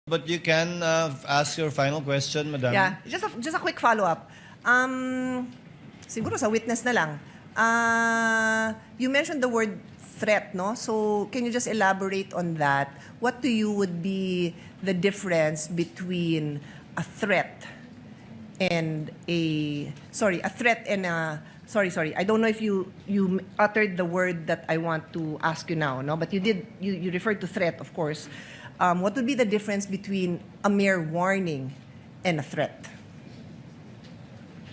But you can ask your final question, Madam. Yeah, just a quick follow-up. Siguro sa witness na lang. You mentioned the word threat, no? So can you just elaborate on that? What to you would be the difference between a threat and a sorry, I don't know if you uttered the word that I want to ask you now, no? But you referred to threat, of course. What would be the difference between a mere warning and a threat?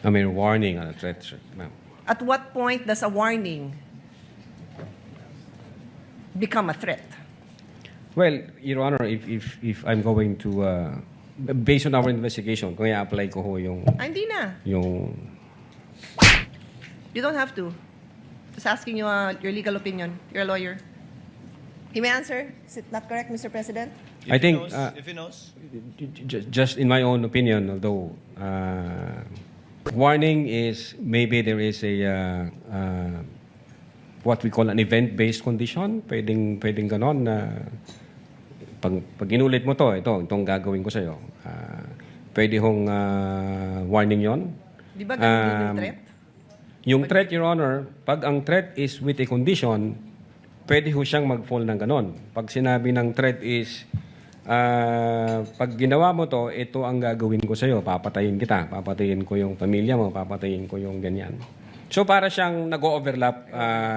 A mere warning and a threat, ma'am. At what point does a warning become a threat? Well, Your Honor, if I'm going to, based on our investigation, kung i-apply ko ho yung... Hindi na. Yung... You don't have to. Just asking you your legal opinion. You're a lawyer. He may answer. Is it not correct, Mr. President? I think... if he knows. Just in my own opinion, although... warning is maybe there is a what we call an event-based condition. Pwedeng ganon na pag inulit mo itong gagawin ko sa'yo. Pwede hong warning yon. Di ba ganun yung threat? Yung threat, Your Honor, pag ang threat is with a condition, pwede ho siyang mag-fall ng ganon. Pag sinabi ng threat is pag ginawa mo ito ang gagawin ko sa'yo, papatayin kita, papatayin ko yung pamilya mo, papatayin ko yung ganyan. So para siyang nag-overlap,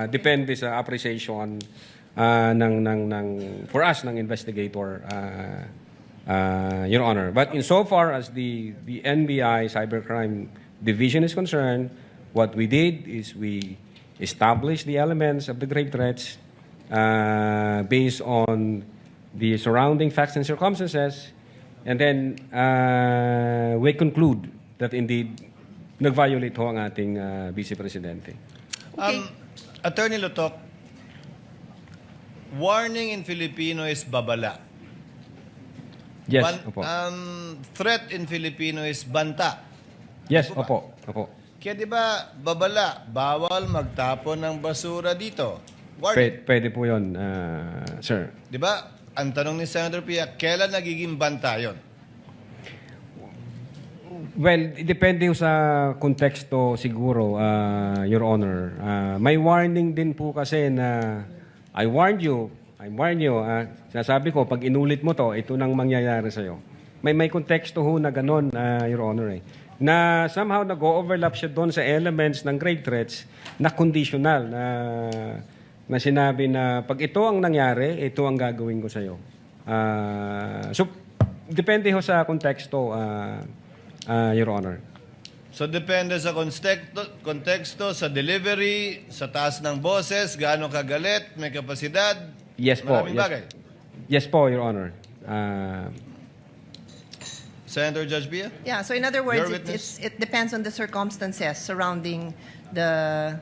depende sa appreciation for us ng investigator, Your Honor. But insofar as the NBI Cybercrime Division is concerned, what we did is we established the elements of the grave threats based on the surrounding facts and circumstances, and then we conclude that indeed nag-violate ho ang ating Vice Presidente. Okay. Attorney Lotoc, warning in Filipino is babala. Yes, opo. Threat in Filipino is banta. Yes, opo. Kaya di ba, babala, bawal magtapon ng basura dito. Warning. Pwede po yun, sir. Di ba? Ang tanong ni Senator Pia, kailan nagiging banta yun? Well, depende sa konteksto siguro, Your Honor. May warning din po kasi na I warned you. Sinasabi ko, pag inulit mo ito nang mangyayari sa'yo. May konteksto ho na ganon, Your Honor. Na somehow nag-overlap siya doon sa elements ng grave threats na conditional, na sinabi na pag ito ang nangyari, ito ang gagawin ko sa'yo. So, depende ho sa konteksto, Your Honor. So, depende sa konteksto, sa delivery, sa taas ng boses, gaano kagalit, may kapasidad, Yes po. maraming bagay. Yes po, Your Honor. Senator Judge Pia? Yeah, so in other words, Your witness? it depends on the circumstances surrounding the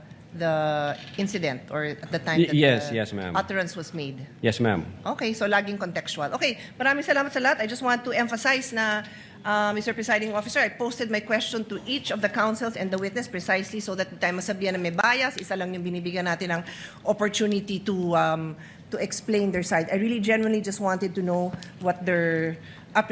incident or at the time that Yes, the ma'am. utterance was made. Yes, ma'am. Okay, so laging contextual. Okay, maraming salamat sa lahat. I just want to emphasize na, Mr. Presiding Officer, I posted my question to each of the counsels and the witness precisely so that tayo masabihan na may bias. Isa lang yung binibigyan natin ng opportunity to explain their side. I really genuinely just wanted to know what their